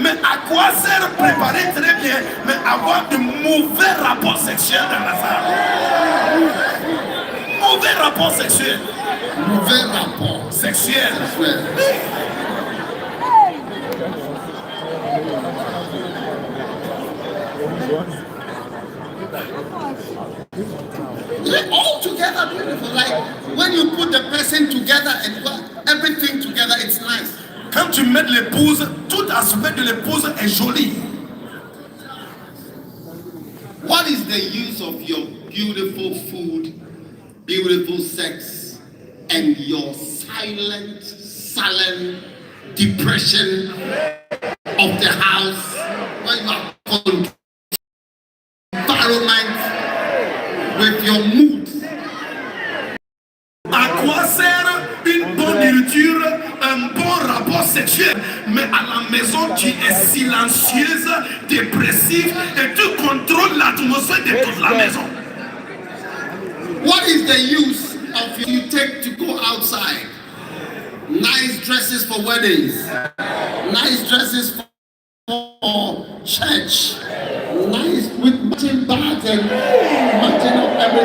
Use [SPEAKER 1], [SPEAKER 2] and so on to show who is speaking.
[SPEAKER 1] Mais à quoi sert préparer très bien, mais avoir de mauvais rapports sexuels dans la salle? Mauvais rapports sexuels.
[SPEAKER 2] Mauvais rapport
[SPEAKER 1] Sexuel.
[SPEAKER 2] They're all together beautiful. Like when you put the person together and everything together, it's nice.
[SPEAKER 1] Quand tu mets l'épouse, tout aspect de l'épouse est joli.
[SPEAKER 2] What is the use of your beautiful food, beautiful sex, and your silent, sullen depression of the house when you are environment with your mood?
[SPEAKER 1] À quoi sert une bonne nourriture, un bon rapport sexuel, mais à la maison tu es silencieuse, dépressive et tu contrôles l'atmosphère de toute la maison?
[SPEAKER 2] What is the use of you take to go outside? Nice dresses for weddings, nice dresses for church, nice with matching bags and